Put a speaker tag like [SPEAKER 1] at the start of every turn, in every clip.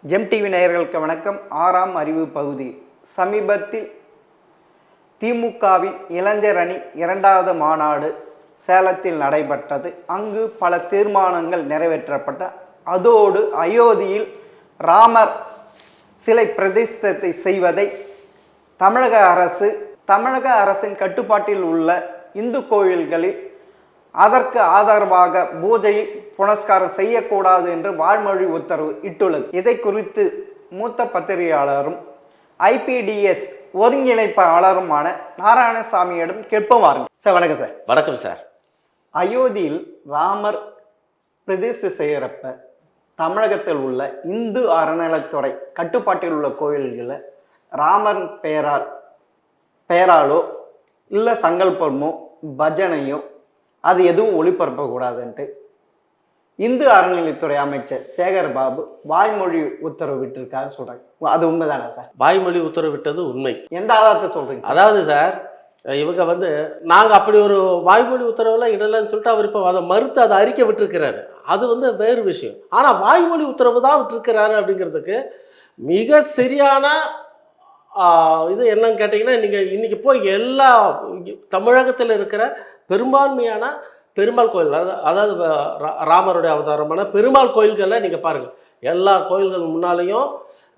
[SPEAKER 1] GeM TV நேயர்களுக்கு வணக்கம். 6ஆம் அறிவு பகுதி. சமீபத்தில் திமுகவின் இளைஞர் அணி 2வது மாநாடு சேலத்தில் நடைபெற்றது. அங்கு பல தீர்மானங்கள் நிறைவேற்றப்பட்ட. அதோடு அயோத்தியில் ராமர் சிலை பிரதிஷ்டை செய்வதை தமிழக அரசின் கட்டுப்பாட்டில் உள்ள இந்து கோயில்களில் அதற்கு ஆதரவாக பூஜை புனஸ்காரம் செய்யக்கூடாது என்று வாய்மொழி உத்தரவு இட்டுள்ளது. இதை குறித்து மூத்த பத்திரிகையாளரும் ஐபிடிஎஸ் ஒருங்கிணைப்பாளருமான நாராயணசாமியிடம் கேட்போம். சார் வணக்கம். சார்
[SPEAKER 2] வணக்கம் சார்.
[SPEAKER 1] அயோத்தியில் ராமர் பிரதிஷ்டை செய்கிறப்ப தமிழகத்தில் உள்ள இந்து அறநிலைத்துறை கட்டுப்பாட்டில் உள்ள கோயில்களில் ராமர் பெயராலோ இல்லை சங்கல்பமோ பஜனையோ அது எதுவும் ஒளிபரப்பக்கூடாதுன்ட்டு இந்து அறநிலைத்துறை அமைச்சர் சேகர் பாபு வாய்மொழி உத்தரவு விட்டிருக்காரு சொல்றாங்க. அது உண்மைதானே சார்?
[SPEAKER 2] வாய்மொழி உத்தரவு விட்டது உண்மை.
[SPEAKER 1] எந்த ஆதாரத்தை சொல்றீங்க?
[SPEAKER 2] அதாவது சார், இவங்க நாங்கள் அப்படி ஒரு வாய்மொழி உத்தரவுலாம் இடலைன்னு சொல்லிட்டு அவர் இப்போ அதை மறுத்து அதை அறிக்கை விட்டுருக்கிறாரு. அது வேறு விஷயம். ஆனால் வாய்மொழி உத்தரவு தான் விட்டுருக்கிறாரு அப்படிங்கிறதுக்கு மிக சரியான இது என்னன்னு கேட்டிங்கன்னா, நீங்கள் இன்றைக்கி போய் எல்லா தமிழகத்தில் இருக்கிற பெரும்பான்மையான பெருமாள் கோயில், அதாவது ராமருடைய அவதாரமான பெருமாள் கோயில்களில் நீங்கள் பாருங்கள், எல்லா கோயில்கள் முன்னாலேயும்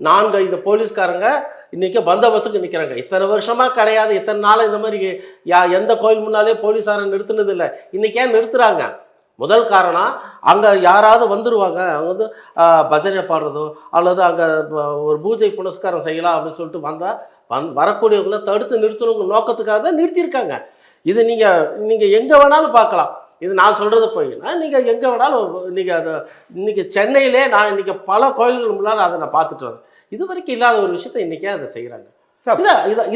[SPEAKER 2] 4-5 போலீஸ்காரங்க இன்றைக்கி பந்தோபஸ்துக்கு நிற்கிறாங்க. இத்தனை வருஷமாக கிடையாது, இத்தனை நாள் இந்த மாதிரி எந்த கோயில் முன்னாலே போலீஸாரை நிறுத்தினது இல்லை. இன்றைக்கி ஏன் நிறுத்துகிறாங்க? முதல் காரணம், அங்கே யாராவது வந்துடுவாங்க, அவங்க பஜனை பாடுறதோ அல்லது அங்கே ஒரு பூஜை புனஸ்காரம் செய்யலாம் அப்படின்னு சொல்லிட்டு வரக்கூடியவங்களை தடுத்து நிறுத்தணுங்கிற நோக்கத்துக்காக தான் நிறுத்தியிருக்காங்க. இது நீங்கள் எங்கே வேணாலும் பார்க்கலாம். இது நான் சொல்கிறது போய்னா நீங்கள் எங்கே வேணாலும் நீங்கள் அதை இன்றைக்கி சென்னையிலே நான் இன்றைக்கி பல கோயில்கள் முன்னால் அதை நான் பார்த்துட்டு வரேன். இது வரைக்கும் இல்லாத ஒரு விஷயத்தை இன்றைக்கே அதை செய்கிறாங்க.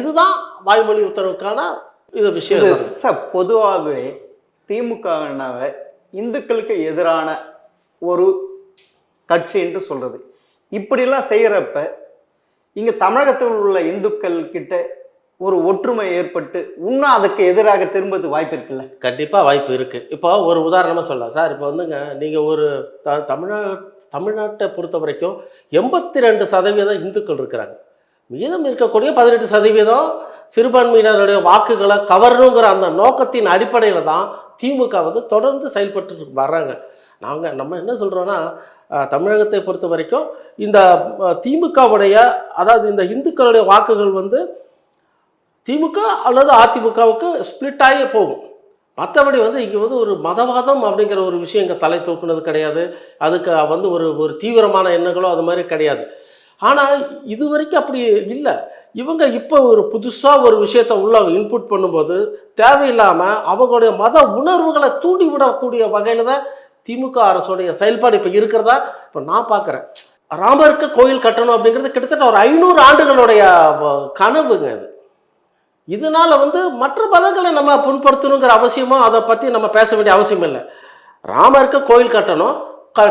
[SPEAKER 2] இதுதான் வாய்மொழி உத்தரவுக்கான இது விஷயம்
[SPEAKER 1] சார். பொதுவாகவே திமுகவினவை இந்துக்களுக்கு எதிரான ஒரு கட்சி என்று சொல்றது. இப்படிலாம் செய்கிறப்ப இங்கே தமிழகத்தில் உள்ள இந்துக்கள் கிட்ட ஒரு ஒற்றுமை ஏற்பட்டு இன்னும் அதுக்கு எதிராக திரும்பது வாய்ப்பு இருக்குல்ல?
[SPEAKER 2] கண்டிப்பாக வாய்ப்பு இருக்குது. இப்போ ஒரு உதாரணமாக சொல்லலாம் சார். இப்போ நீங்கள் ஒரு தமிழ்நாட்டை பொறுத்த வரைக்கும் 82% இந்துக்கள் இருக்கிறாங்க. மீதம் இருக்கக்கூடிய 18% சிறுபான்மையினருடைய வாக்குகளை கவரணுங்கிற அந்த நோக்கத்தின் அடிப்படையில் தான் திமுக தொடர்ந்து செயல்பட்டு வர்றாங்க. நம்ம என்ன சொல்கிறோன்னா, தமிழகத்தை பொறுத்த வரைக்கும் இந்த திமுகவுடைய, அதாவது இந்த இந்துக்களுடைய வாக்குகள் திமுக அல்லது அதிமுகவுக்கு ஸ்பிளிட் ஆகி போகும். மற்றபடி இங்கே ஒரு மதவாதம் அப்படிங்கிற ஒரு விஷயம் இங்கே தலை தூக்குனது கிடையாது. அதுக்கு ஒரு தீவிரமான எண்ணங்களோ அது மாதிரி கிடையாது. ஆனால் இது வரைக்கும் அப்படி இல்லை. இவங்க இப்போ ஒரு புதுசாக ஒரு விஷயத்தை உள்ள இன்புட் பண்ணும்போது தேவையில்லாமல் அவங்களுடைய மத உணர்வுகளை தூண்டி விடக்கூடிய வகையில் தான் திமுக அரசுடைய செயல்பாடு இப்போ இருக்கிறதா இப்போ நான் பார்க்குறேன். ராமருக்கு கோயில் கட்டணும் அப்படிங்கிறது கிட்டத்தட்ட ஒரு 500 ஆண்டுகளுடைய கனவுங்க அது. இதனால் மற்ற மதங்களை நம்ம புண்படுத்தணுங்கிற அவசியமோ அதை பற்றி நம்ம பேச வேண்டிய அவசியம் இல்லை. ராமருக்கு கோயில் கட்டணும்,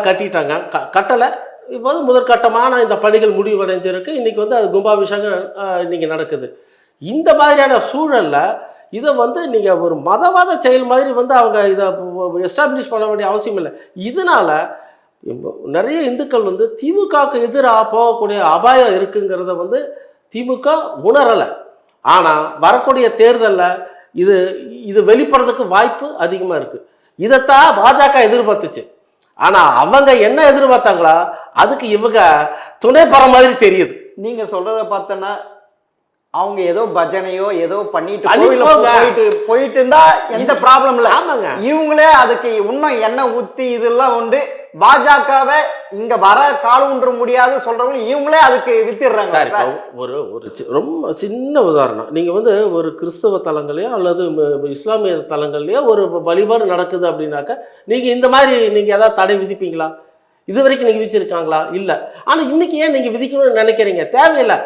[SPEAKER 2] கட்டிட்டாங்க. கட்டலை. இப்போ முதற்கட்டமான இந்த பணிகள் முடிவடைஞ்சிருக்கு. இன்றைக்கி அது கும்பாபிஷேகம் இன்றைக்கி நடக்குது. இந்த மாதிரியான சூழலில் இதை நீங்கள் ஒரு மதவாத செயல் மாதிரி அவங்க இதை எஸ்டாப்ளிஷ் பண்ண வேண்டிய அவசியம் இல்லை. இதனால் நிறைய இந்துக்கள் திமுகவுக்கு எதிராக போகக்கூடிய அபாயம் இருக்குங்கிறத திமுக உணரலை. ஆனால் வரக்கூடிய தேர்தலில் இது வெளிப்படுறதுக்கு வாய்ப்பு அதிகமாக இருக்குது. இதைத்தான் பாஜக எதிர்பார்த்துச்சு. ஆனால் அவங்க என்ன எதிர்பார்த்தாங்களா, அதுக்கு இவங்க துணை பெற மாதிரி தெரியுது.
[SPEAKER 1] நீங்கள் சொல்கிறத பார்த்தோன்னா அவங்க ஏதோ பஜனையோ ஏதோ பண்ணிட்டு போயிட்டு இருந்தா எந்த ப்ராப்ளம் இல்லை. ஆமாங்க, இவங்களே அதுக்கு இன்னும் எண்ணெய் ஊற்றி இதெல்லாம் பாஜகவை இங்க வர கால் ஊன்ற முடியாது சொல்றவங்க இவங்களே அதுக்கு வித்திடுறாங்க.
[SPEAKER 2] ஒரு ரொம்ப சின்ன உதாரணம், நீங்க ஒரு கிறிஸ்தவ தலங்களையோ அல்லது இஸ்லாமிய தலங்கள்லயோ ஒரு வழிபாடு நடக்குது அப்படின்னாக்க நீங்க இந்த மாதிரி நீங்க ஏதாவது தடை விதிப்பீங்களா? இது வரைக்கும் நீங்க விதிச்சிருக்காங்களா? இல்லை. ஆனா இன்னைக்கு ஏன் நீங்க விதிக்கணும்னு நினைக்கிறீங்க? தேவையில்லை.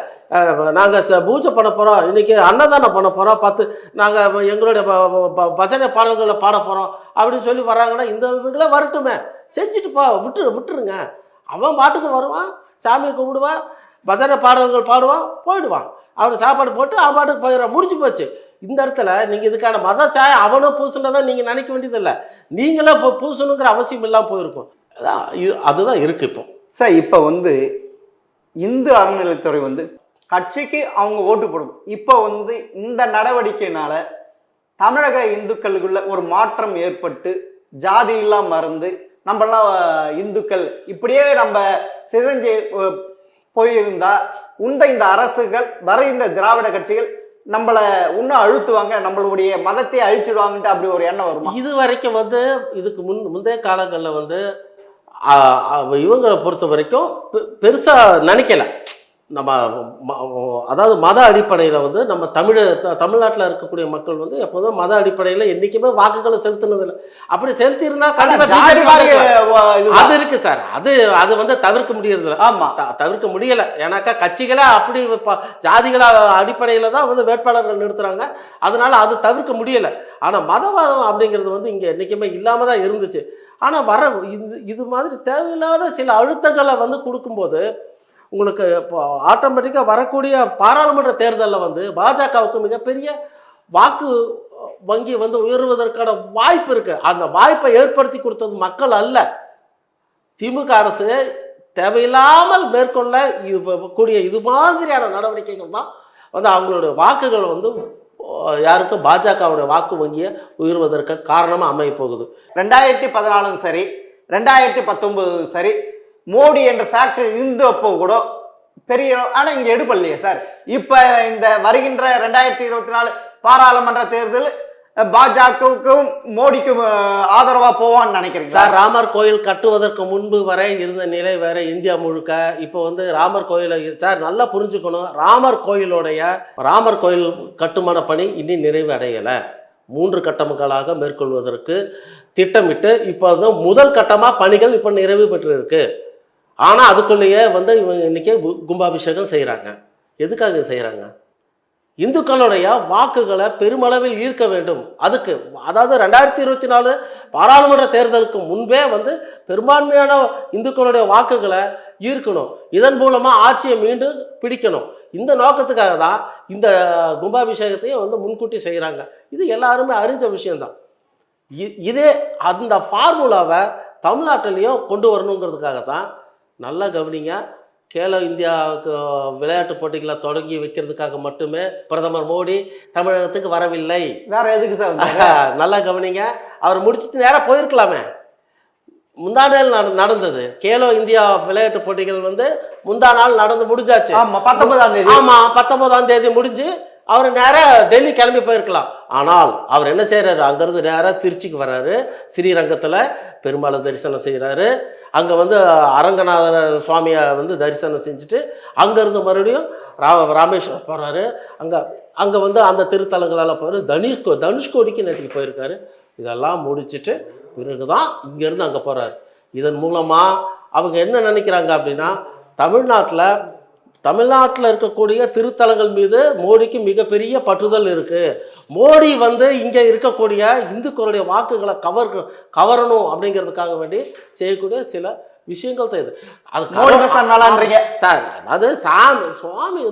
[SPEAKER 2] நாங்கள் பூஜை பண்ண போகிறோம், இன்றைக்கி அன்னதானம் பண்ண போகிறோம், நாங்கள் எங்களுடைய பஜனை பாடல்களை பாட போகிறோம் அப்படின்னு சொல்லி வராங்கன்னா இந்த இவங்களே வரட்டுமே, செஞ்சுட்டு விட்டுருங்க. அவன் பாட்டுக்கு வருவான், சாமியை கும்பிடுவான், பஜனை பாடல்கள் பாடுவான், போயிடுவான். அவனுக்கு சாப்பாடு போட்டு அவன் பாட்டுக்கு போயிடுவான், முடிஞ்சு போச்சு. இந்த இடத்துல நீங்கள் இதுக்கான மத சாயம் அவனும் பூசுனதான் நீங்கள் நினைக்க வேண்டியதில்லை. நீங்களே இப்போ பூசணுங்கிற அவசியம் இல்லாமல் போயிருக்கும். அதுதான் இருக்குது இப்போ.
[SPEAKER 1] சார் இப்போ இந்து அறநிலையத்துறை வந்து கட்சிக்கு அவங்க ஓட்டு போடும். இப்போ வந்து இந்த நடவடிக்கையினால தமிழக இந்துக்களுக்குள்ள ஒரு மாற்றம் ஏற்பட்டு ஜாதியெல்லாம் மறந்து நம்மளாம் இந்துக்கள் இப்படியே நம்ம சிதைஞ்சு போயிருந்தா இந்த அரசுகள் வருகின்ற திராவிட கட்சிகள் நம்மளை இன்னும் அழுத்துவாங்க, நம்மளுடைய மதத்தை அழிச்சிடுவாங்கன்ட்டு அப்படி ஒரு எண்ணம் வருமா?
[SPEAKER 2] இது வரைக்கும் வந்து இதுக்கு முந்தைய காலங்களில் வந்து இவங்களை பொறுத்த வரைக்கும் பெருசாக நினைக்கல. நம்ம அதாவது மத அடிப்படையில் வந்து நம்ம தமிழ்நாட்டில் இருக்கக்கூடிய மக்கள் வந்து எப்போதும் மத அடிப்படையில் என்றைக்குமே வாக்குகளை செலுத்தினதில்லை. அப்படி செலுத்தியிருந்தா கண்டிப்பாக அது இருக்கு சார். அது வந்து தவிர்க்க முடியறதில்ல.
[SPEAKER 1] ஆமா,
[SPEAKER 2] தவிர்க்க முடியலை. ஏன்னாக்கா கட்சிகளை அப்படி ஜாதிகள அடிப்படையில் தான் வந்து வேட்பாளர்கள் நிறுத்துறாங்க. அதனால அது தவிர்க்க முடியலை. ஆனால் மதவாதம் அப்படிங்கிறது வந்து இங்கே என்றைக்குமே இல்லாமல் தான் இருந்துச்சு. ஆனால் இது மாதிரி தேவையில்லாத சில அழுத்தங்களை வந்து கொடுக்கும்போது உங்களுக்கு இப்போ ஆட்டோமேட்டிக்காக வரக்கூடிய பாராளுமன்ற தேர்தலில் வந்து பாஜகவுக்கு மிகப்பெரிய வாக்கு வங்கி வந்து உயர்வதற்கான வாய்ப்பு இருக்கு. அந்த வாய்ப்பை ஏற்படுத்தி கொடுத்தது மக்கள் அல்ல, திமுக அரசு தேவையில்லாமல் மேற்கொள்ள கூடிய இது மாதிரியான நடவடிக்கைகள் தான் வந்து அவங்களுடைய வாக்குகள் வந்து யாருக்கும் பாஜகவுடைய வாக்கு வங்கியை உயர்வதற்கு காரணமாக அமைய போகுது.
[SPEAKER 1] 2014 சரி 2019 சரி மோடி என்ற ஃபேக்டரி இருந்தப்போ கூட பெரிய, ஆனால் இங்கே எடுப்பலையே சார். இப்போ இந்த வருகின்ற 2024 பாராளுமன்ற தேர்தல் பாஜகவுக்கும் மோடிக்கும் ஆதரவாக போவான்னு நினைக்கிறீங்க
[SPEAKER 2] சார்? ராமர் கோயில் கட்டுவதற்கு முன்பு வரை இருந்த நிலை வேற இந்தியா முழுக்க. இப்போ வந்து ராமர் கோயிலை சார் நல்லா புரிஞ்சுக்கணும். ராமர் கோயில் கட்டுமான பணி இன்னும் நிறைவு அடையலை. 3 கட்டங்களாக மேற்கொள்வதற்கு திட்டமிட்டு இப்போ வந்து முதல் கட்டமாக பணிகள் இப்போ நிறைவு பெற்று இருக்கு. ஆனால் அதுக்குள்ளேயே வந்து இவங்க இன்றைக்கி கும்பாபிஷேகம் செய்கிறாங்க. எதுக்காக செய்கிறாங்க? இந்துக்களுடைய வாக்குகளை பெருமளவில் ஈர்க்க வேண்டும். அதுக்கு அதாவது 2024 பாராளுமன்ற தேர்தலுக்கு முன்பே வந்து பெரும்பான்மையான இந்துக்களுடைய வாக்குகளை ஈர்க்கணும். இதன் மூலமாக ஆட்சியை மீண்டும் பிடிக்கணும். இந்த நோக்கத்துக்காக தான் இந்த கும்பாபிஷேகத்தையும் வந்து முன்கூட்டி செய்கிறாங்க. இது எல்லாருமே அறிஞ்ச விஷயம்தான். இதே அந்த ஃபார்முலாவை தமிழ்நாட்டிலையும் கொண்டு வரணுங்கிறதுக்காக தான். நல்லா கவனிங்க, கேலோ இந்தியாவுக்கு விளையாட்டு போட்டிகளை தொடங்கி வைக்கிறதுக்காக மட்டுமே பிரதமர் மோடி தமிழகத்துக்கு வரவில்லை.
[SPEAKER 1] வேற எதுக்கு சார்?
[SPEAKER 2] நல்லா கவனிங்க, அவர் முடிச்சுட்டு நேராக போயிருக்கலாமே. முந்தா நாள் நடந்தது கேலோ இந்தியா விளையாட்டு போட்டிகள் வந்து முந்தா நாள் நடந்து முடிஞ்சாச்சு.
[SPEAKER 1] 19ஆம் தேதி.
[SPEAKER 2] ஆமாம், 19ஆம் தேதி முடிஞ்சு அவர் நேராக டெல்லி கிளம்பி போயிருக்கலாம். ஆனால் அவர் என்ன செய்கிறாரு? அங்கேருந்து நேராக திருச்சிக்கு வர்றாரு. ஸ்ரீரங்கத்தில் பெருமாளை தரிசனம் செய்கிறாரு. அங்கே வந்து அரங்கநாதர் சுவாமியை வந்து தரிசனம் செஞ்சுட்டு அங்கேருந்து மறுபடியும் ராமேஸ்வரம் போகிறாரு. அங்கே வந்து அந்த திருத்தலங்களால் போகிறாரு. தனுஷ்கோடிக்கு நேற்றுக்கு போயிருக்காரு. இதெல்லாம் முடிச்சுட்டு பிறகு தான் இங்கேருந்து அங்கே போகிறாரு. இதன் மூலமாக அவங்க என்ன நினைக்கிறாங்க அப்படின்னா, தமிழ்நாட்டில் இருக்கக்கூடிய திருத்தலங்கள் மீது மோடிக்கு மிகப்பெரிய பற்றுதல் இருக்குது. மோடி வந்து இங்கே இருக்கக்கூடிய இந்துக்களுடைய வாக்குகளை கவரணும் அப்படிங்கிறதுக்காக வேண்டி செய்யக்கூடிய சில விஷயங்கள் தான் இது. அது சார், அதாவது சுவாமி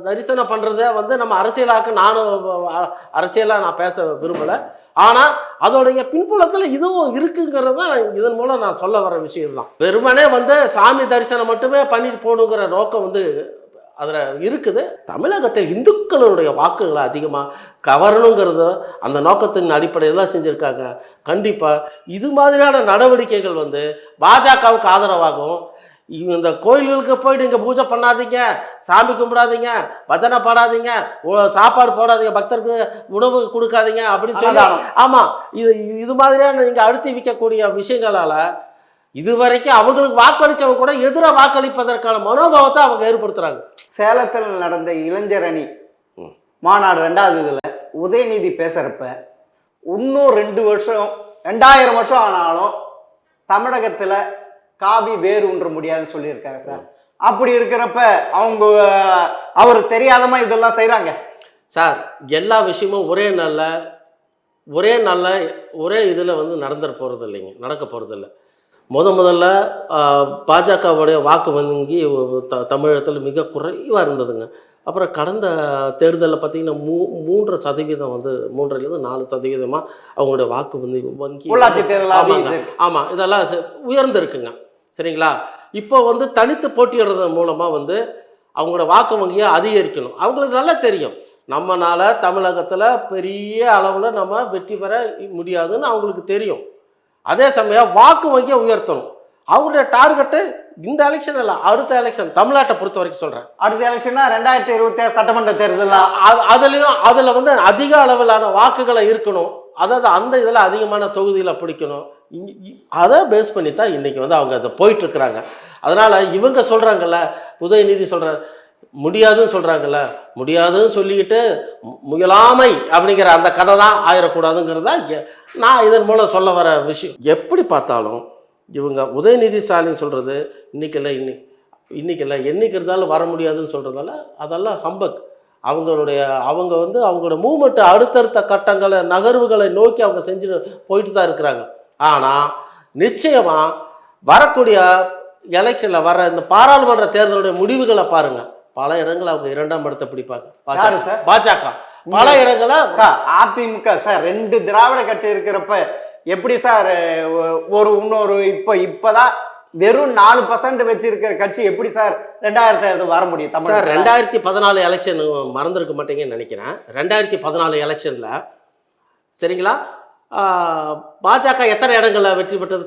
[SPEAKER 2] தரிசனம் பண்ணுறத வந்து நம்ம அரசியலாக நான் பேச விரும்பலை. ஆனால் அதோடைய பின்புலத்தில் இதுவும் இருக்குங்கிறது தான் இதன் மூலம் நான் சொல்ல வர விஷயம்தான். வெறுமனே வந்து சாமி தரிசனம் மட்டுமே பண்ணிட்டு போகணுங்கிற நோக்கம் வந்து அதில் இருக்குது. தமிழகத்தில் இந்துக்களுடைய வாக்குகளை அதிகமாக கவரணுங்கிறது அந்த நோக்கத்தின் அடிப்படையில் தான் செஞ்சுருக்காங்க. கண்டிப்பாக இது மாதிரியான நடவடிக்கைகள் வந்து பாஜகவுக்கு ஆதரவாகும். இந்த கோயில்களுக்கு போயிட்டு இங்கே பூஜை பண்ணாதீங்க, சாமி கும்பிடாதீங்க, பஜனை பாடாதீங்க, சாப்பாடு போடாதீங்க, பக்தருக்கு உணவு கொடுக்காதீங்க அப்படின்னு சொல்லி, ஆமாம், இது மாதிரியான நீங்கள் அழுத்தி வைக்கக்கூடிய விஷயங்களால் இதுவரைக்கும் அவங்களுக்கு வாக்களித்தவங்க கூட எதிராக வாக்களிப்பதற்கான மனோபாவத்தை அவங்க ஏற்படுத்துகிறாங்க.
[SPEAKER 1] சேலத்தில் நடந்த இளைஞர் அணி மாநாடு 2வது இதில் உதயநிதி பேசுகிறப்ப இன்னும் 2000 வருஷம் ஆனாலும் தமிழகத்தில் காவி வேறு ஒன்ற முடியாதுன்னு சொல்லியிருக்காங்க சார். அப்படி இருக்கிறப்ப அவர் தெரியாதமா இதெல்லாம் செய்கிறாங்க
[SPEAKER 2] சார். எல்லா விஷயமும் ஒரே இதில் வந்து நடக்க போகிறது இல்லைங்க. முதல்ல பாஜகவுடைய வாக்கு வங்கி தமிழகத்தில் மிக குறைவாக இருந்ததுங்க. அப்புறம் கடந்த தேர்தலில் பார்த்திங்கன்னா 3% வந்து 3லேருந்து 4% அவங்களுடைய வாக்கு வங்கி
[SPEAKER 1] உள்ளாட்சி தேர்தல்.
[SPEAKER 2] ஆமாம், இதெல்லாம் உயர்ந்திருக்குங்க. சரிங்களா? இப்போ வந்து தனித்து போட்டியிடுறது மூலமாக வந்து அவங்களோட வாக்கு வங்கியை அதிகரிக்கணும். அவங்களுக்கு நல்லா தெரியும் நம்மனால தமிழகத்தில் பெரிய அளவில் நம்ம வெற்றி பெற முடியாதுன்னு அவங்களுக்கு தெரியும். அதே சமயம் வாக்கு வங்கியை உயர்த்தணும். அவங்களுடைய டார்கெட்டு இந்த எலெக்ஷன் இல்லை, அடுத்த எலெக்ஷன் தமிழ்நாட்டை பொறுத்த வரைக்கும் சொல்கிறேன்.
[SPEAKER 1] அடுத்த எலெக்ஷன்னா 2027 சட்டமன்ற தேர்தல்.
[SPEAKER 2] அதில் வந்து அதிக அளவிலான வாக்குகளை இருக்கணும். அதாவது அந்த இதில் அதிகமான தொகுதியில் பிடிக்கணும். அதை பேஸ் பண்ணி தான் இன்றைக்கி வந்து அவங்க அதை போயிட்டுருக்குறாங்க. அதனால் இவங்க சொல்கிறாங்கல்ல, உதயநிதி சொல்கிற முடியாதுன்னு சொல்கிறாங்கல்ல, முடியாதுன்னு சொல்லிக்கிட்டு முயலாமை அப்படிங்கிற அந்த கதை தான் ஆயிடக்கூடாதுங்கிறதா நான் இதன் மூலம் சொல்ல வர விஷயம். எப்படி பார்த்தாலும் இவங்க உதயநிதி ஸ்டாலின் சொல்கிறது இன்றைக்கி இல்லை என்றைக்கு இருந்தாலும் வர முடியாதுன்னு சொல்கிறதால அதெல்லாம் ஹம்பக். அவங்க வந்து அவங்களோட மூமெண்ட்டை அடுத்தடுத்த கட்டங்களை நகர்வுகளை நோக்கி அவங்க செஞ்சு போயிட்டு தான் இருக்கிறாங்க. ஆனால் நிச்சயமாக வரக்கூடிய எலெக்ஷனில் வர இந்த பாராளுமன்ற தேர்தலுடைய முடிவுகளை பாருங்கள். பல இடங்கள் அவங்க 2ஆம் இடத்தை பிடிப்பாங்க. பாஜக பல இடங்கள
[SPEAKER 1] சார் அதிமுக சார் 2 திராவிட கட்சி இருக்கிறப்ப எப்படி சார் இன்னொரு இப்போதான் வெறும் 4% வச்சிருக்கிற கட்சி எப்படி சார் 2000 வர முடியும்?
[SPEAKER 2] சார் 2014 எலெக்ஷன் மறந்துருக்க மாட்டீங்கன்னு நினைக்கிறேன். 2014 எலெக்ஷனில் சரிங்களா, பாஜக எத்தனை இடங்களில் வெற்றி பெற்றது?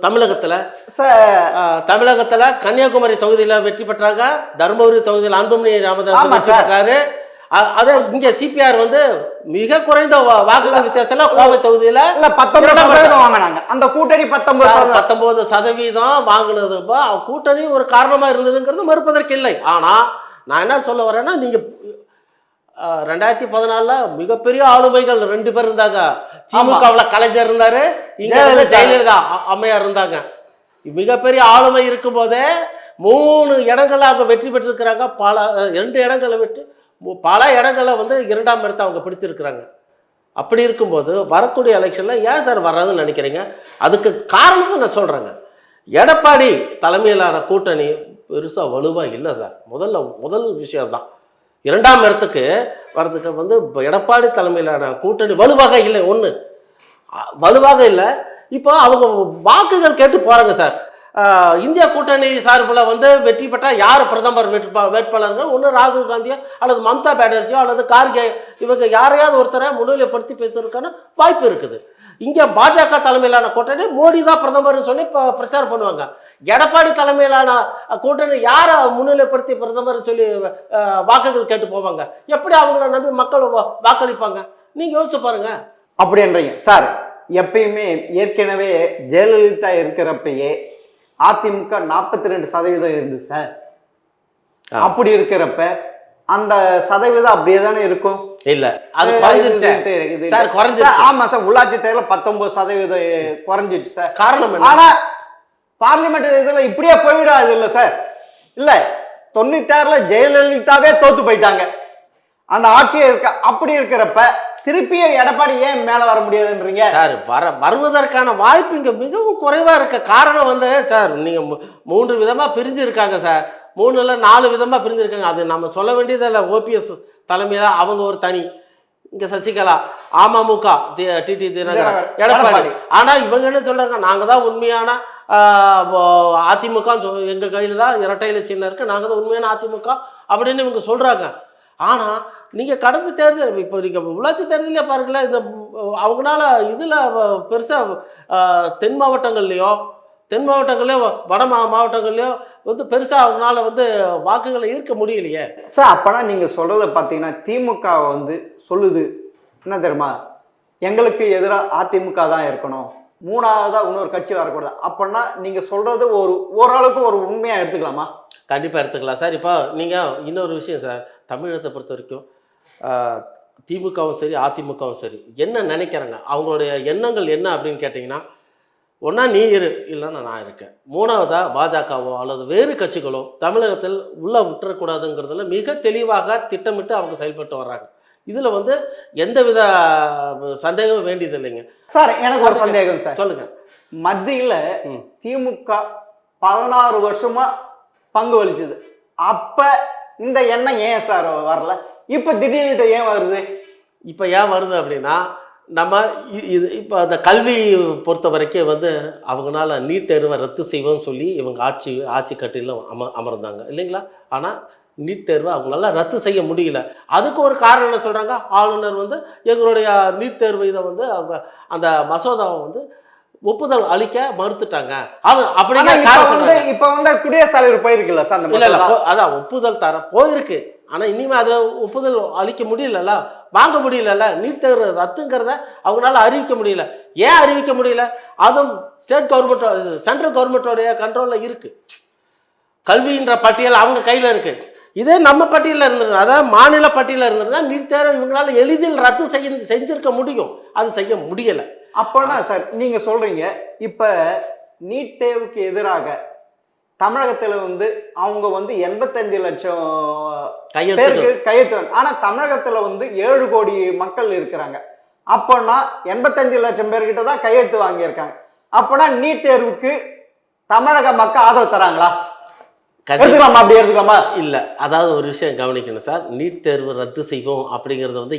[SPEAKER 2] தமிழகத்தில் கன்னியாகுமரி தொகுதியில் வெற்றி பெற்றாங்க. தருமபுரி தொகுதியில் அன்புமணி ராமதாஸ் வெற்றி பெற்றாரு. அதே இங்கே சிபிஆர் வந்து மிக குறைந்த வாக்குகள் வித்தியாசத்தில் கோவை தொகுதியில்
[SPEAKER 1] 19% வாங்கினாங்க. அந்த கூட்டணி
[SPEAKER 2] 19% வாங்கினது கூட்டணி ஒரு காரணமாக இருந்ததுங்கிறது மறுப்பதற்கு இல்லை. ஆனால் நான் என்ன சொல்ல வரேன்னா, நீங்கள் 2014 மிகப்பெரிய ஆளுமைகள் 2 பேர் இருந்தாங்க. திமுகவில் கலைஞர் இருந்தாரு, இங்கே ஜெயலலிதா அம்மையார் இருந்தாங்க. மிகப்பெரிய ஆளுமை இருக்கும் போதே 3 இடங்கள்ல அவங்க வெற்றி பெற்றிருக்கிறாங்க. 2 இடங்களை விட்டு பல இடங்களை வந்து 2ஆம் இடத்தை அவங்க பிடிச்சிருக்கிறாங்க. அப்படி இருக்கும்போது வரக்கூடிய எலெக்ஷனில் ஏன் சார் வர்றதுன்னு நினைக்கிறீங்க? அதுக்கு காரணத்தை நான் சொல்கிறேங்க. எடப்பாடி தலைமையிலான கூட்டணி பெருசாக வலுவாக இல்லை சார். முதல் விஷயம் தான். 2ஆம் இடத்துக்கு வர்றதுக்கு வந்து எடப்பாடி தலைமையிலான கூட்டணி வலுவாக இல்லை. வலுவாக இல்லை. இப்போ அவங்க வாக்குகள் கேட்டு போகிறாங்க சார். இந்தியா கூட்டணி சார்பில் வந்து வெற்றி பெற்றால் யார் பிரதமர் வேட்பாளர்கள்? ஒன்று ராகுல் காந்தியோ அல்லது மம்தா பானர்ஜியோ அல்லது கார்கே, இவங்க யாரையாவது ஒருத்தரை முன்னிலைப்படுத்தி பேசுறதுக்கான வாய்ப்பு இருக்குது. இங்கே பாஜக தலைமையிலான கூட்டணி மோடி தான் பிரதமர்னு சொல்லி பிரச்சாரம் பண்ணுவாங்க. எடப்பாடி தலைமையிலான கூட்டணி யாரை முன்னிலைப்படுத்தி பிரதமர் சொல்லி வாக்குகள் கேட்டு போவாங்க? எப்படி அவங்கள நம்பி மக்கள் வாக்களிப்பாங்க? நீங்கள் யோசிச்சு பாருங்க.
[SPEAKER 1] அப்படின்றீங்க சார். எப்பயுமே ஏற்கனவே ஜெயலலிதா இருக்கிறப்பயே அதிமுக 42% இருந்து சார். அப்படி இருக்கிறப்ப அந்த சதவீதம் அப்படியே தானே இருக்கும்.
[SPEAKER 2] இல்ல அது குறைஞ்சிருச்சு சார். குறைஞ்சிருச்சு.
[SPEAKER 1] ஆமா சார். உள்ளாட்சி தேர்தல் 19% குறைஞ்சிருச்சு சார்.
[SPEAKER 2] காரணம்
[SPEAKER 1] ஆனா பார்லிமெண்ட் இதுல இப்படியே போயிடாது இல்ல சார். இல்ல 96 ஜெயலலிதாவே தோத்து போயிட்டாங்க அந்த ஆட்சியே இருக்க. அப்படி இருக்கிறப்ப திருப்பியும் எடப்பாடி ஏன் மேல வர முடியாதுன்றீங்க
[SPEAKER 2] சார்? வருவதற்கான வாய்ப்பு இங்க மிகவும் குறைவா இருக்க காரணம் வந்து சார், நீங்க 3 விதமா பிரிஞ்சு இருக்காங்க சார். 3 இல்ல 4 விதமா பிரிஞ்சு இருக்காங்க. அது நம்ம சொல்ல வேண்டியதில்லை. ஓபிஎஸ் தலைமையில அவங்க ஒரு தனி, இங்க சசிகலா, அமமுக டிடி தினகரன், எடப்பாடி. ஆனா இவங்க என்ன சொல்றாங்க, நாங்க தான் உண்மையான அதிமுக, எங்க கையில தான் இரட்டை இலை சின்னம் இருக்கு, நாங்க தான் உண்மையான அதிமுக அப்படின்னு இவங்க சொல்றாங்க. ஆனா நீங்க கடந்த தேர்தல், இப்போ நீங்க உள்ளாட்சி தேர்தலே பாருங்களேன், இந்த அவங்களால இதுல பெருசா தென் மாவட்டங்கள்லயோ வட மாவட்டங்கள்லயோ வந்து பெருசா அவங்களால வந்து வாக்குகளை ஈர்க்க முடியலையே
[SPEAKER 1] சார். அப்பனா நீங்க சொல்றத பாத்தீங்கன்னா திமுக வந்து சொல்லுது என்ன தெரியுமா, எங்களுக்கு எதிராக அதிமுக தான் இருக்கணும், 3ஆவதா இன்னொரு கட்சி வரக்கூடாது. அப்படின்னா நீங்க சொல்றது ஓரளவுக்கு ஒரு உண்மையா எடுத்துக்கலாமா?
[SPEAKER 2] கண்டிப்பா எடுத்துக்கலாம் சார். இப்போ நீங்க இன்னொரு விஷயம் சார், தமிழகத்தை பொறுத்த வரைக்கும் திமுகவும் சரி அதிமுகவும் சரி என்ன நினைக்கிறாங்க, அவங்களுடைய எண்ணங்கள் என்ன அப்படின்னு கேட்டிங்கன்னா, ஒன்றா நீ இரு, இல்லைன்னா நான் இருக்கேன். 3ஆவதா பாஜகவோ அல்லது வேறு கட்சிகளோ தமிழகத்தில் உள்ளே விட்டுறக்கூடாதுங்கிறதுல மிக தெளிவாக திட்டமிட்டு அவங்க செயல்பட்டு வர்றாங்க. இதில் வந்து எந்தவித சந்தேகமும் வேண்டியது இல்லைங்க
[SPEAKER 1] சார். எனக்கு ஒரு சந்தேகம் சார்.
[SPEAKER 2] சொல்லுங்க.
[SPEAKER 1] மத்தியில் திமுக 16 வருஷமா பங்கு வலிச்சது. அப்ப இந்த எண்ணம் ஏன் சார் வரல? இப்ப திடீர்னு ஏன் வருது?
[SPEAKER 2] இப்ப ஏன் வருது அப்படின்னா, நம்ம இது இப்போ அந்த கல்வி பொறுத்த வரைக்கும் வந்து அவங்களால நீட் தேர்வை ரத்து செய்வோம்னு சொல்லி இவங்க ஆட்சி கட்டில அமர்ந்தாங்க இல்லைங்களா. ஆனால் நீட் தேர்வை அவங்களால ரத்து செய்ய முடியல. அதுக்கு ஒரு காரணம் என்ன சொல்கிறாங்க, ஆளுநர் வந்து எங்களுடைய நீட் தேர்வு இதை வந்து அவங்க அந்த மசோதாவை வந்து ஒப்புதல் அளிக்க மறுத்துட்டாங்க. அது அப்படின்னா
[SPEAKER 1] இப்ப வந்து குடியரசுத் தலைவர் போயிருக்குல்ல சார்,
[SPEAKER 2] இல்ல அதான் ஒப்புதல் தர போயிருக்கு. ஆனா இனிமே அதை ஒப்புதல் அளிக்க முடியலல்ல, வாங்க முடியலல்ல. நீட் தேர்வு ரத்துங்கிறத அவங்களால அறிவிக்க முடியல. ஏன் அறிவிக்க முடியல? அதுவும் ஸ்டேட் கவர்மெண்ட் சென்ட்ரல் கவர்மெண்டோடைய கண்ட்ரோல்ல இருக்கு. கல்வின்ற பட்டியல் அவங்க கையில இருக்கு. இதே நம்ம பட்டியலில் இருந்தது, அதாவது மாநில பட்டியலில் இருந்ததுன்னா நீட் தேர்வை இவங்களால எளிதில் ரத்து செஞ்சிருக்க முடியும். அது செய்ய முடியல.
[SPEAKER 1] அப்போனா சார் நீங்க சொல்றீங்க இப்ப நீட் தேர்வுக்கு எதிராக தமிழகத்துல வந்து அவங்க வந்து 85 லட்சம் பேருக்கு கையெழுத்து, ஆனா தமிழகத்துல வந்து 7 கோடி மக்கள் இருக்கிறாங்க. அப்போனா 85 லட்சம் பேர்கிட்ட தான் கையெழுத்து வாங்கியிருக்காங்க. அப்போனா நீட் தேர்வுக்கு தமிழக மக்கள் ஆதரவு தராங்களா? எடுத்துக்கலாமா? அப்படி எடுத்துக்கலாமா?
[SPEAKER 2] இல்லை, அதாவது ஒரு விஷயம் கவனிக்கணும் சார். நீட் தேர்வு ரத்து செய்வோம் அப்படிங்கிறது வந்து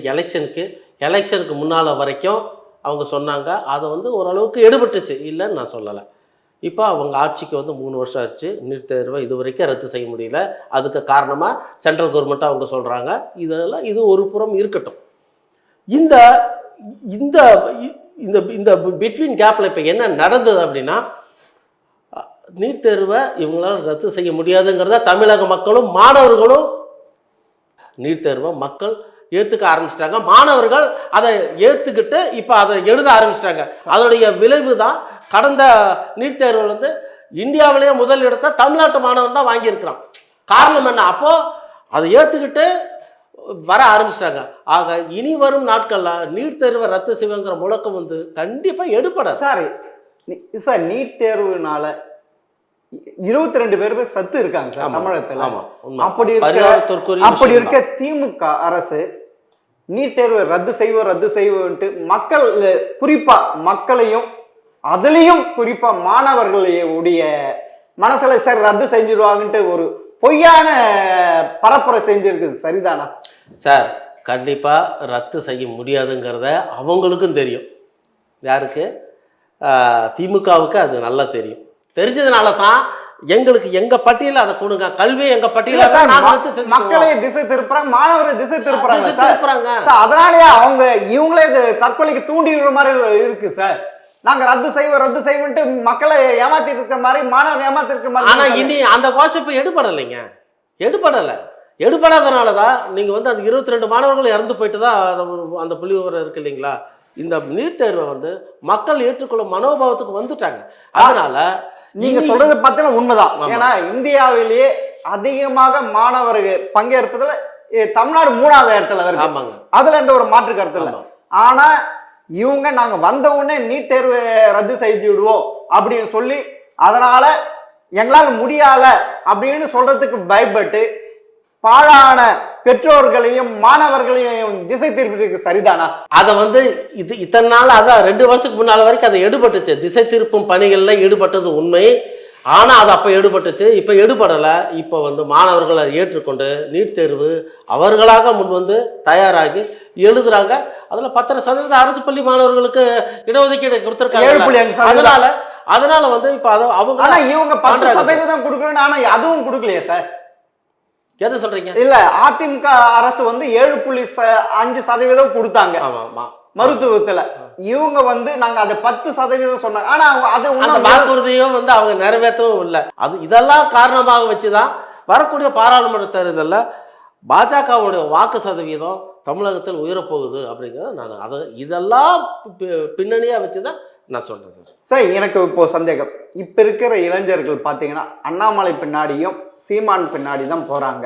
[SPEAKER 2] எலெக்ஷனுக்கு முன்னால் வரைக்கும் அவங்க சொன்னாங்க. அதை வந்து ஓரளவுக்கு எடுபட்டுச்சு, இல்லைன்னு நான் சொல்லலை. இப்போ அவங்க ஆட்சிக்கு வந்து 3 வருஷம் ஆச்சு. நீட் தேர்வை இது வரைக்கும் ரத்து செய்ய முடியல. அதுக்கு காரணமாக சென்ட்ரல் கவர்மெண்ட்டாக அவங்க சொல்கிறாங்க. இதெல்லாம் இது ஒரு புறம் இருக்கட்டும். இந்த இந்த இந்த பிட்வீன் கேப்பில் இப்போ என்ன நடந்தது அப்படின்னா, நீட் தேர்வை இவங்களால ரத்து செய்ய முடியாதுங்கிறத தமிழக மக்களும் மாணவர்களும் நீட் தேர்வை மக்கள் ஏற்றுக்க ஆரம்பிச்சிட்டாங்க. மாணவர்கள் அதை ஏற்றுக்கிட்டு இப்போ அதை எழுத ஆரம்பிச்சிட்டாங்க. அதோடைய விளைவு தான் கடந்த நீட் தேர்வில் வந்து இந்தியாவிலேயே முதல் இடத்தை தமிழ்நாட்டு மாணவன் தான் வாங்கியிருக்கிறான். காரணம் என்ன? அப்போது அதை ஏற்றுக்கிட்டு வர ஆரம்பிச்சிட்டாங்க. ஆக இனி வரும் நாட்களில் நீட் தேர்வை ரத்து செய்வங்கிற முழக்கம் வந்து கண்டிப்பாக எடுப்படாது.
[SPEAKER 1] சார் நீட் தேர்வுனால 22 பேர் சத்து இருக்காங்க சார் தமிழகத்துல. அப்படி இருக்க திமுக அரசு நீட் தேர்வு ரத்து செய்வோன்ட்டு மக்கள், குறிப்பா மக்களையும் அதுலயும் குறிப்பா மாணவர்களுடைய மனசுல சார் ரத்து செஞ்சிருவாங்கன்ட்டு ஒரு பொய்யான பரப்புரை செஞ்சிருக்குது. சரிதானா
[SPEAKER 2] சார்? கண்டிப்பா ரத்து செய்ய முடியாதுங்கிறத அவங்களுக்கும் தெரியும். யாருக்கு? திமுகவுக்கு அது நல்லா தெரியும். தெரிஞ்சதுனால தான் எங்களுக்கு எங்க பட்டியல அதை கொடுங்க, கல்வி எங்க பட்டியல
[SPEAKER 1] மக்களை திசை திருப்புறாங்க, மாணவரை திசை திருப்புறாங்க. அதனாலயே அவங்க இவங்களே தற்கொலைக்கு தூண்டி விடுற மாதிரி இருக்கு சார். நாங்க ரத்து செய்வோம்ட்டு மக்களை ஏமாத்திட்டு இருக்கிற மாதிரி, மாணவர் ஏமாத்திட்டு இருக்கிற மாதிரி.
[SPEAKER 2] ஆனா இனி அந்த கோஷம் எடுபடலைங்க, எடுபடாதனாலதான் நீங்க வந்து அந்த 22 மாணவர்கள் இறந்து போயிட்டு தான் அந்த புள்ளி விவரம் இருக்கு இல்லைங்களா. இந்த நீட் தேர்வை வந்து மக்கள் ஏற்றுக்கொள்ளும் மனோபாவத்துக்கு வந்துட்டாங்க. அதனால
[SPEAKER 1] நீங்க சொல்றது பார்த்தீங்கன்னா உண்மைதான். ஏன்னா இந்தியாவிலேயே அதிகமாக மாணவர்கள் பங்கேற்பதுல தமிழ்நாடு 3வது இடத்துல இருக்கு. அதுல எந்த ஒரு மாற்று கருத்து இல்லை. ஆனா இவங்க நாங்க வந்த உடனே நீட் தேர்வு ரத்து செய்து விடுவோம் அப்படின்னு சொல்லி, அதனால எங்களால் முடியல அப்படின்னு சொல்றதுக்கு பயப்பட்டு பாழான பெற்றோர்களையும் மாணவர்களையும் திசை திருப்பிட்டு. சரிதானா?
[SPEAKER 2] அதை வந்து இத்தனை நாள், அதான் 2 வருஷத்துக்கு முன்னால வரைக்கும் அதை எடுபட்டுச்சு. திசை திருப்பும் பணிகள்ல ஈடுபட்டது உண்மை. ஆனா அது அப்ப எடுபட்டுச்சு, இப்ப எடுபடலை. இப்ப வந்து மாணவர்களை ஏற்றுக்கொண்டு நீட் தேர்வு அவர்களாக முன் வந்து தயாராகி எழுதுறாங்க. அதுல 10% அரசு பள்ளி மாணவர்களுக்கு இடஒதுக்கீடு கொடுத்திருக்காங்க. அதனால வந்து இப்ப அவங்க
[SPEAKER 1] இவங்க 10% கொடுக்கணும், ஆனா அதுவும் கொடுக்கலையே சார்.
[SPEAKER 2] எதை சொல்றீங்க?
[SPEAKER 1] இல்ல, அதிமுக அரசு வந்து 7.5% கொடுத்தாங்க மருத்துவத்துல. இவங்க வந்து நாங்க அதை 10% சொன்னாங்க. ஆனா அது
[SPEAKER 2] வாக்குறுதியும் வந்து அவங்க நிறைவேற்றவும் இல்லை. அது இதெல்லாம் காரணமாக வச்சுதான் வரக்கூடிய பாராளுமன்ற தேர்தலில் பாஜகவுடைய வாக்கு சதவீதம் தமிழகத்தில் உயரப்போகுது அப்படிங்கிறத நான் அதை இதெல்லாம் பின்னணியா வச்சுதான் நான் சொல்றேன் சார்.
[SPEAKER 1] சார் எனக்கு இப்போ சந்தேகம், இப்ப இருக்கிற இளைஞர்கள் பாத்தீங்கன்னா அண்ணாமலை பின்னாடியும் சீமான் பின்னாடி தான் போறாங்க.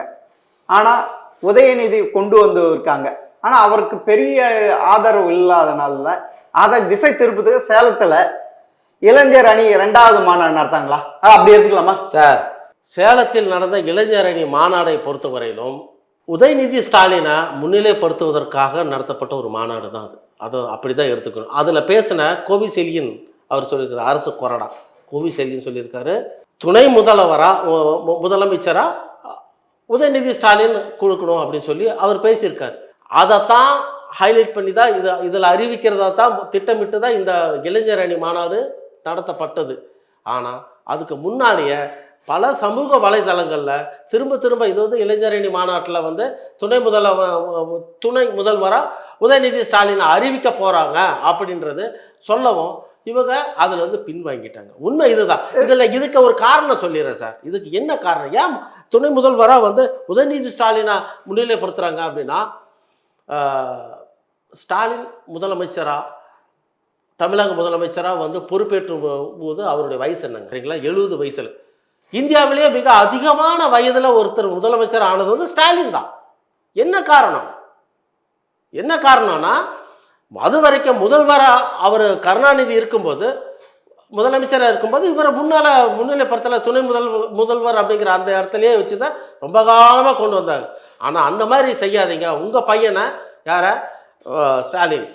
[SPEAKER 1] ஆனா உதயநிதி கொண்டு வந்து இருக்காங்க. ஆனா அவருக்கு பெரிய ஆதரவு இல்லாதனால அதை திசை திருப்பதுக்கு சேலத்துல இளைஞர் அணி 2வது மாநாடு நடத்தாங்களா? அப்படி எடுத்துக்கலாமா
[SPEAKER 2] சார்? சேலத்தில் நடந்த இளைஞர் அணி மாநாடை பொறுத்தவரையிலும் உதயநிதி ஸ்டாலினை முன்னிலைப்படுத்துவதற்காக நடத்தப்பட்ட ஒரு மாநாடு தான் அது. அதை அப்படிதான் எடுத்துக்கணும். அதுல பேசின கோவிசெலியன் அவர் சொல்லியிருக்காரு, அரசு கொறடா கோவிசெலியன் சொல்லியிருக்காரு, துணை முதலமைச்சரா உதயநிதி ஸ்டாலின் கொடுக்கணும் அப்படின்னு சொல்லி அவர் பேசியிருக்காரு. அதைத்தான் ஹைலைட் பண்ணி தான் இதில் அறிவிக்கிறதா தான் திட்டமிட்டு தான் இந்த இளைஞர் அணி மாநாடு நடத்தப்பட்டது. ஆனால் அதுக்கு முன்னாடியே பல சமூக வலைதளங்களில் திரும்ப திரும்ப இது வந்து இளைஞர் அணி மாநாட்டில் வந்து துணை முதல்வராக உதயநிதி ஸ்டாலின் அறிவிக்க போகிறாங்க அப்படின்றது சொல்லவும் இவங்க அதில் வந்து பின்வாங்கிட்டாங்க. உண்மை இதுதான். இதுக்கு ஒரு காரணம் சொல்லிடுறேன் சார். இதுக்கு என்ன காரணம், ஏன் துணை முதல்வராக வந்து உதயநிதி ஸ்டாலினை முன்னிலைப்படுத்துகிறாங்க அப்படின்னா, ஸ்டாலின் முதலமைச்சராக தமிழக முதலமைச்சராக வந்து பொறுப்பேற்றும் போது அவருடைய வயசு என்னங்க சரிங்களா, 70 வயசில். இந்தியாவிலேயே மிக அதிகமான வயதில் ஒருத்தர் முதலமைச்சர் ஆனது வந்து ஸ்டாலின் தான். என்ன காரணம்னா, அது வரைக்கும் முதல்வராக அவர் கருணாநிதி இருக்கும்போது, முதலமைச்சராக இருக்கும்போது இவரை முன்னிலைப்படுத்தலை. துணை முதல்வர் அப்படிங்கிற அந்த இடத்துலையே வச்சு தான் ரொம்ப காலமாக கொண்டு வந்தாங்க. ஆனால் அந்த மாதிரி செய்யாதீங்க. உங்கள் பையனை யாரை, ஸ்டாலின்,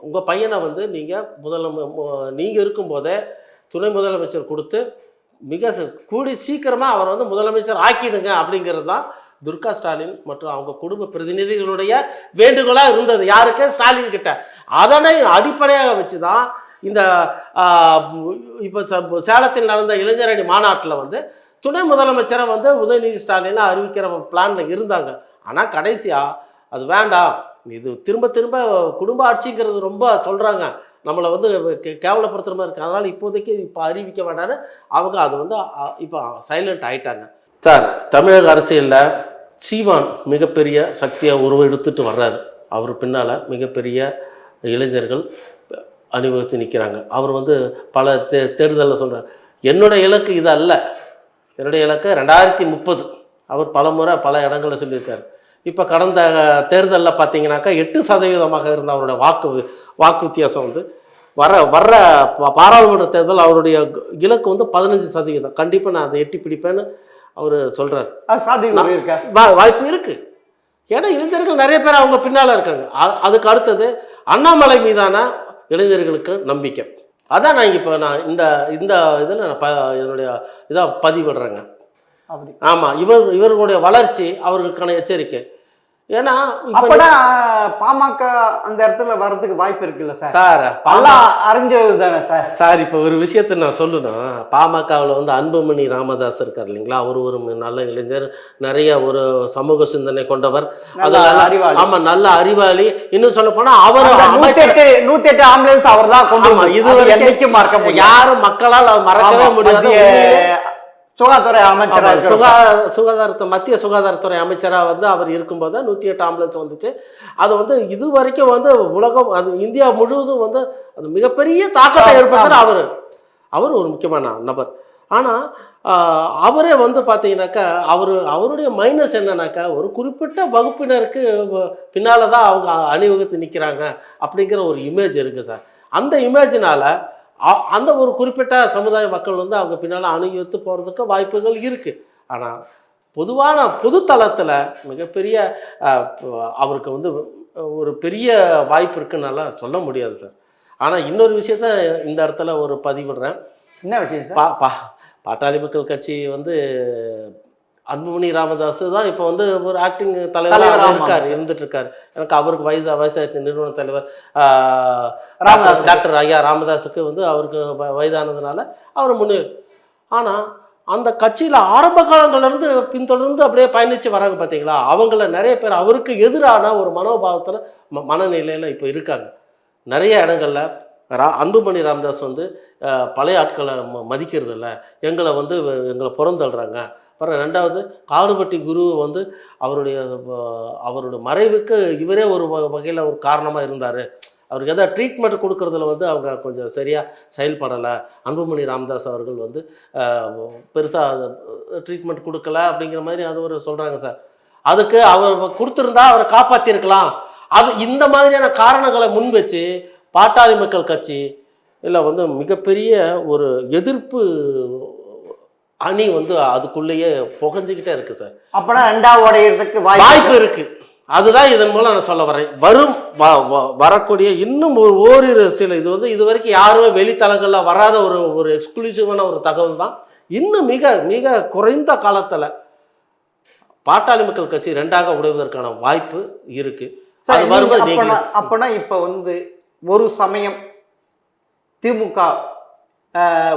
[SPEAKER 2] உங்கள் பையனை வந்து நீங்கள் இருக்கும்போதே துணை முதலமைச்சர் கொடுத்து மிக கூடி சீக்கிரமாக அவர் வந்து முதலமைச்சர் ஆக்கிடுங்க அப்படிங்கிறது தான் துர்கா ஸ்டாலின் மற்றும் அவங்க குடும்ப பிரதிநிதிகளுடைய வேண்டுகோளாக இருந்தது. யாருக்கு, ஸ்டாலின் கிட்ட. அதனை அடிப்படையாக வச்சு தான் இந்த இப்போ சேலத்தில் நடந்த இளைஞரணி மாநாட்டில் வந்து துணை முதலமைச்சரை வந்து உதயநிதி ஸ்டாலினை அறிவிக்கிற பிளானில் இருந்தாங்க. ஆனால் கடைசியாக அது வேண்டாம், இது திரும்ப திரும்ப குடும்ப ஆட்சிங்கிறது ரொம்ப சொல்கிறாங்க, நம்மளை வந்து கேவலப்படுத்துகிற மாதிரி இருக்குது, அதனால் இப்போதைக்கு அறிவிக்க வேண்டாம்னு அவங்க அது வந்து இப்போ சைலண்ட் ஆகிட்டாங்க. சார், தமிழக அரசியலில் சீமான் மிகப்பெரிய சக்தியை உருவெடுத்துட்டு வர்றாரு. அவர் பின்னால் மிகப்பெரிய இளைஞர்கள் அணிவகுத்து நிற்கிறாங்க. அவர் வந்து பல தேர்தலில் சொல்கிறார், என்னுடைய இலக்கு இது அல்ல, என்னுடைய இலக்கு 2030. அவர் பல முறை பல இடங்களில் சொல்லியிருக்காரு. இப்போ கடந்த தேர்தலில் பார்த்தீங்கன்னாக்கா 8% இருந்த அவருடைய வாக்கு வித்தியாசம் வந்து வர்ற பாராளுமன்ற தேர்தல் அவருடைய இலக்கு வந்து 15%. கண்டிப்பாக நான் அதை எட்டி பிடிப்பேன்னு அவர் சொல்கிறார். வாய்ப்பு இருக்குது. ஏன்னா இளைஞர்கள் நிறைய பேர் அவங்க பின்னால் இருக்காங்க. அதுக்கு அடுத்தது அண்ணாமலை மீதான இளைஞர்களுக்கு நம்பிக்கை. அதான் நான் இந்த இதில் நான் என்னுடைய இதாக பதிவிடுறேங்க. ஆமாம், இவர்களுடைய வளர்ச்சி அவர்களுக்கான எச்சரிக்கை. ஏன்னா
[SPEAKER 1] பாமக அந்த இடத்துல வர்றதுக்கு வாய்ப்பு இருக்குல்ல சார்?
[SPEAKER 2] சார்
[SPEAKER 1] அறிஞ்சது தானே சார்.
[SPEAKER 2] சார், இப்போ ஒரு விஷயத்த நான் சொல்லணும். பாமகவில் வந்து அன்புமணி ராமதாஸ் இருக்கார் இல்லைங்களா, அவர் ஒரு நல்ல இளைஞர், நிறைய ஒரு சமூக சிந்தனை கொண்டவர், ஆமாம், நல்ல அறிவாளி. இன்னும் சொல்ல போனா அவர்
[SPEAKER 1] 108 ஆம்புலன்ஸ் அவர் தான் கொண்டு
[SPEAKER 2] இதுவரைக்கும் யாரும் மக்களால் மறக்கவே முடியாது.
[SPEAKER 1] சுகாதாரத்துறை அமைச்சராக
[SPEAKER 2] மத்திய சுகாதாரத்துறை அமைச்சராக வந்து அவர் இருக்கும்போது 108 ஆம்புலன்ஸ் வந்துச்சு. அது வந்து இது வரைக்கும் வந்து உலகம், அது இந்தியா முழுவதும் வந்து அது மிகப்பெரிய தாக்கத்தை ஏற்படுத்துகிற அவர் ஒரு முக்கியமான நபர். ஆனால் அவரே வந்து பார்த்தீங்கன்னாக்கா அவருடைய மைனஸ் என்னன்னாக்கா, ஒரு குறிப்பிட்ட வகுப்பினருக்கு பின்னால் தான் அவங்க அணிவகுத்து நிற்கிறாங்க அப்படிங்கிற ஒரு இமேஜ் இருக்குது சார். அந்த இமேஜினால் அந்த ஒரு குறிப்பிட்ட சமுதாய மக்கள் வந்து அவங்க பின்னால் அணுகித்து போகிறதுக்கு வாய்ப்புகள் இருக்குது. ஆனால் பொதுத்தளத்தில் மிகப்பெரிய அவருக்கு வந்து ஒரு பெரிய வாய்ப்பு இருக்குன்னால சொல்ல முடியாது சார். ஆனால் இன்னொரு விஷயத்த இந்த இடத்துல ஒரு பதிவிடுறேன்.
[SPEAKER 1] என்ன விஷயம்?
[SPEAKER 2] பாட்டாளி மக்கள் கட்சி வந்து அன்புமணி ராமதாஸ் தான் இப்போ வந்து ஒரு ஆக்டிங் தலைவராக இருந்துட்டு இருக்காரு. எனக்கு அவருக்கு வயசாயிருச்சு. நிறுவன தலைவர் டாக்டர் ஐயா ராமதாஸுக்கு வந்து அவருக்கு வயதானதுனால அவர் ஆனால் அந்த கட்சியில் ஆரம்ப காலங்கள்லேருந்து பின்தொடர்ந்து அப்படியே பயணித்து வராங்க பார்த்தீங்களா, அவங்கள நிறைய பேர் அவருக்கு எதிரான ஒரு மனோபாவத்தில் மனநிலையில் இப்போ இருக்காங்க. நிறைய இடங்களில் அன்புமணி ராமதாஸ் வந்து பழைய ஆட்களை மதிக்கிறது இல்லை, எங்களை புறந்தள்ளுறாங்க. அப்புறம் ரெண்டாவது காடுபட்டி குரு வந்து அவருடைய மறைவுக்கு இவரே ஒரு வகையில் ஒரு காரணமாக இருந்தார். அவருக்கு எதாவது ட்ரீட்மெண்ட் கொடுக்கறதுல வந்து அவங்க கொஞ்சம் சரியாக செயல்படலை. அன்புமணி ராமதாஸ் அவர்கள் வந்து பெருசாக ட்ரீட்மெண்ட் கொடுக்கல அப்படிங்கிற மாதிரி அது ஒரு சொல்கிறாங்க சார். அதுக்கு அவர் கொடுத்துருந்தா அவரை காப்பாற்றிருக்கலாம். இந்த மாதிரியான காரணங்களை முன் வச்சு பாட்டாளி மக்கள் கட்சி இல்லை வந்து மிகப்பெரிய ஒரு எதிர்ப்பு அணி வந்து அதுக்குள்ளேயே புகஞ்சிக்கிட்டே இருக்கு சார்.
[SPEAKER 1] அப்பனா ரெண்டாவது
[SPEAKER 2] வாய்ப்பு இருக்கு. அதுதான் இதன் மூலம் நான் சொல்ல வரேன். வரக்கூடிய இன்னும் ஓரிரு சில இது வந்து இது வரைக்கும் யாருமே வெளித்தலங்களில் வராத ஒரு எக்ஸ்க்ளூசிவான ஒரு தகவல் தான். இன்னும் மிக மிக குறைந்த காலத்தில் பாட்டாளி மக்கள் கட்சி 2ஆக உடைவதற்கான வாய்ப்பு இருக்கு.
[SPEAKER 1] சார்,
[SPEAKER 2] அது வரும்போது
[SPEAKER 1] அப்பனா இப்ப வந்து ஒரு சமயம் திமுக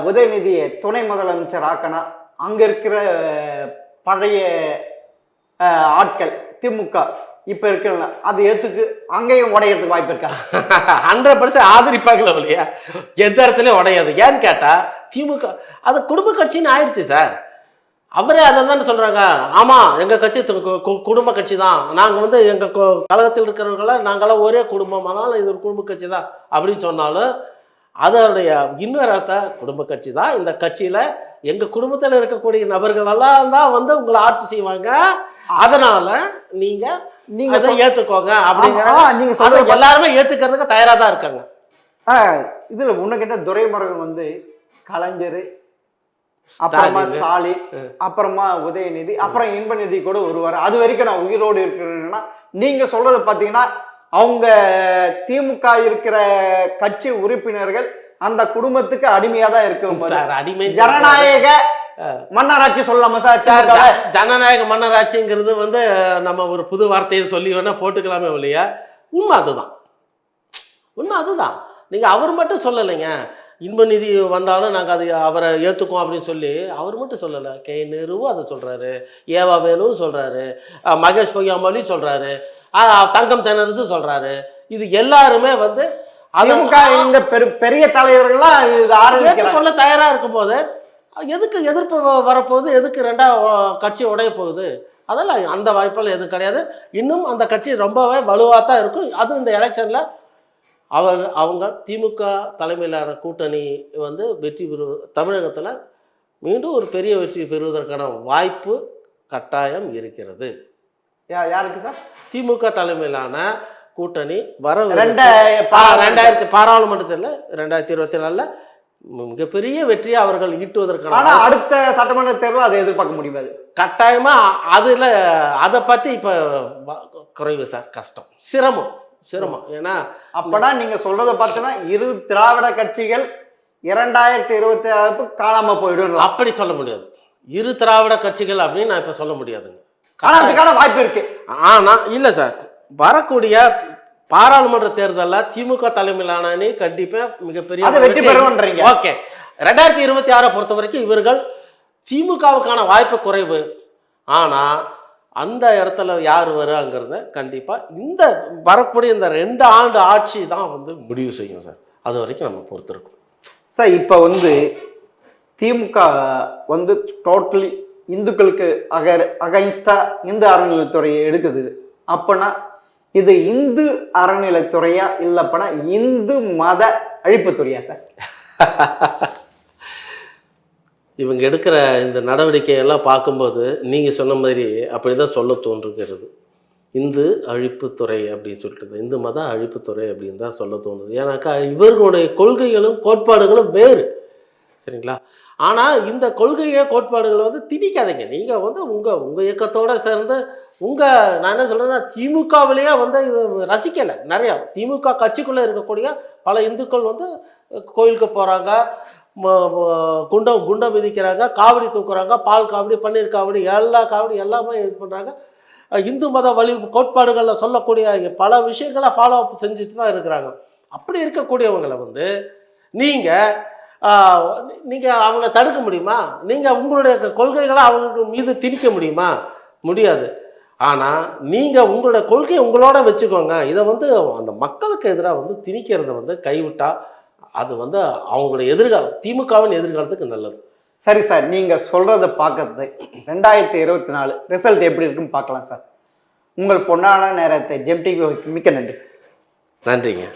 [SPEAKER 1] உதயநிதியை துணை முதலமைச்சர் ஆக்கனா அங்க இருக்கிற பழைய ஆட்கள் திமுக இப்ப இருக்கல அது ஏத்துக்கு அங்கேயும் உடையறதுக்கு வாய்ப்பு இருக்கா?
[SPEAKER 2] 100% ஆதரிப்பாங்களோ இல்லையா, எந்த இடத்துலயும் உடையாது. ஏன்னு கேட்டா திமுக அது குடும்ப கட்சின்னு ஆயிடுச்சு சார். அவரே அதை தானே சொல்றாங்க. ஆமா, எங்க கட்சி குடும்ப கட்சி தான், நாங்க வந்து எங்க கழகத்தில் இருக்கிறவர்கள நாங்களாம் ஒரே குடும்பம், அதனால இது ஒரு குடும்ப கட்சி தான் அப்படின்னு சொன்னாலும் அதனுடைய இன்னொரு அர்த்தம் குடும்ப கட்சி தான். இந்த கட்சியில எங்க குடும்பத்தில் இருக்கக்கூடிய நபர்கள் எல்லாம் தான் வந்து உங்களை ஆட்சி செய்வாங்க, அதனால நீங்க அதை ஏத்துக்கோங்க அப்படிங்கிற
[SPEAKER 1] நீங்க சொல்ற
[SPEAKER 2] எல்லாருமே ஏத்துக்கிறதுக்கு தயாரா தான் இருக்காங்க.
[SPEAKER 1] இதுல உன்னகிட்ட துரைமுருகன் வந்து கலைஞர், அப்புறமா ஸ்டாலின், அப்புறமா உதயநிதி, அப்புறம் இன்பநிதி கூட வருவார். அது வரைக்கும் நான் உயிரோடு இருக்கிறேன்னா நீங்க சொல்றது பாத்தீங்கன்னா அவங்க திமுக இருக்கிற கட்சி உறுப்பினர்கள் அந்த குடும்பத்துக்கு அடிமையா தான் இருக்கு. ஜனநாயக மன்னராட்சி சொல்லலாமா சார்?
[SPEAKER 2] ஜனநாயக மன்னராட்சிங்கிறது வந்து நம்ம ஒரு புது வார்த்தையை சொல்லி வேணா போட்டுக்கலாமே இல்லையா, உண்மை அதுதான். உண்மை அதுதான். நீங்க அவர் மட்டும் சொல்லலைங்க, இன்பநிதி வந்தாலும் நாங்கள் அதை அவரை ஏற்றுக்கோம் அப்படின்னு சொல்லி அவர் மட்டும் சொல்லலை. கே நேருவும் அதை சொல்கிறாரு, ஏவா வேலுவும் சொல்கிறாரு, மகேஷ் பொய்யாமொழியும் சொல்கிறாரு, தங்கம் தென்னரசும் சொல்கிறாரு. இது எல்லாருமே வந்து
[SPEAKER 1] இந்த பெரிய தலைவர்கள்லாம்
[SPEAKER 2] ஏற்றுக்கொள்ள தயாராக இருக்கும் போது எதுக்கு எதிர்ப்பு வரப்போகுது, எதுக்கு ரெண்டா கட்சி உடைய போகுது? அதெல்லாம் அந்த வாய்ப்பெல்லாம் எதுவும் கிடையாது. இன்னும் அந்த கட்சி ரொம்பவே வலுவாக தான் இருக்கும். அதுவும் இந்த எலெக்ஷனில் அவங்க திமுக தலைமையிலான கூட்டணி வந்து வெற்றி தமிழகத்தில் மீண்டும் ஒரு பெரிய வெற்றி பெறுவதற்கான வாய்ப்பு கட்டாயம் இருக்கிறது.
[SPEAKER 1] யாருக்கு சார்?
[SPEAKER 2] திமுக தலைமையிலான கூட்டணி வர 2000 பாராளுமன்றத்தில் 2024 மிகப்பெரிய வெற்றியை அவர்கள் ஈட்டுவதற்கான
[SPEAKER 1] அடுத்த சட்டமன்ற தேர்தல் அதை எதிர்பார்க்க முடியாது
[SPEAKER 2] கட்டாயமா. அதுல அதை பத்தி இப்ப குறைவு சார், கஷ்டம், சிரமம். ஏன்னா
[SPEAKER 1] அப்பனா நீங்க சொல்றத பார்த்தீங்கன்னா இரு திராவிட கட்சிகள் 2026 காணாம போயிடும்
[SPEAKER 2] அப்படி சொல்ல முடியாது. இரு திராவிட கட்சிகள் அப்படின்னு நான் இப்ப சொல்ல முடியாதுங்க.
[SPEAKER 1] அதுக்கான வாய்ப்பு இருக்கு.
[SPEAKER 2] ஆனா இல்ல சார், வரக்கூடிய பாராளுமன்ற தேர்தலில் திமுக தலைமையிலான அணி கண்டிப்பா மிகப்பெரிய
[SPEAKER 1] வெற்றி பெறும்ன்றீங்க.
[SPEAKER 2] ஓகே, 2026 பொறுத்த வரைக்கும் இவர்கள் திமுகவுக்கான வாய்ப்பு குறைவு. ஆனா அந்த இடத்துல யார் வருங்கிறத கண்டிப்பாக இந்த வரக்கூடிய இந்த 2 ஆண்டு ஆட்சி தான் வந்து முடிவு செய்யும் சார். அது வரைக்கும் நம்ம பொறுத்திருக்கோம்
[SPEAKER 1] சார். இப்போ வந்து திமுக வந்து டோட்டலி இந்துக்களுக்கு அகைன்ஸ்டா இந்து அறநிலைத்துறையை எடுக்குது. அப்பனா இது இந்து அறநிலைத்துறையா இல்லப்பனா இந்து மத அழிப்புத்துறையா சார்?
[SPEAKER 2] இவங்க எடுக்கிற இந்த நடவடிக்கையெல்லாம் பார்க்கும்போது நீங்கள் சொன்ன மாதிரி அப்படி தான் சொல்ல தோன்றுகிறது. இந்து அழிப்புத்துறை அப்படின்னு சொல்லிட்டு, இந்து மத அழிப்புத்துறை அப்படின்னு தான் சொல்ல தோணுது. ஏன்னாக்கா இவர்களுடைய கொள்கைகளும் கோட்பாடுகளும் வேறு, சரிங்களா? ஆனால் இந்த கொள்கையை கோட்பாடுகளை வந்து திணிக்காதீங்க. நீங்கள் வந்து உங்கள் இயக்கத்தோடு சேர்ந்து நான் என்ன சொல்கிறேன்னா, திமுகவிலேயே வந்து இது ரசிக்கலை. நிறையா திமுக கட்சிக்குள்ளே இருக்கக்கூடிய பல இந்துக்கள் வந்து கோயிலுக்கு போகிறாங்க, குண்டம் மிதிக்கிறாங்க, காவடி தூக்குறாங்க, பால் காவடி, பன்னீர் காவடி, எல்லா காவடி எல்லாமே இது பண்ணுறாங்க. இந்து மத கோட்பாடுகளில் சொல்லக்கூடிய பல விஷயங்களை ஃபாலோ அப் செஞ்சுட்டு தான் இருக்கிறாங்க. அப்படி இருக்கக்கூடியவங்களை வந்து நீங்கள் அவங்கள தடுக்க முடியுமா? நீங்கள் உங்களுடைய கொள்கைகளை அவங்களுக்கு மீது திணிக்க முடியுமா? முடியாது. ஆனால் நீங்கள் உங்களுடைய கொள்கையை உங்களோட வச்சுக்கோங்க. இதை வந்து அந்த மக்களுக்கு எதிராக வந்து திணிக்கிறத வந்து கைவிட்டால் அது வந்து அவங்களுடைய திமுகவின் எதிர்காலத்துக்கு நல்லது.
[SPEAKER 1] சரி சார், நீங்கள் சொல்கிறத பார்க்கறது 2024 ரிசல்ட் எப்படி இருக்குன்னு பார்க்கலாம் சார். உங்கள் பொன்னான நேரத்தை ஜெம் டிவி மிக்க நன்றி சார்.
[SPEAKER 2] நன்றிங்க.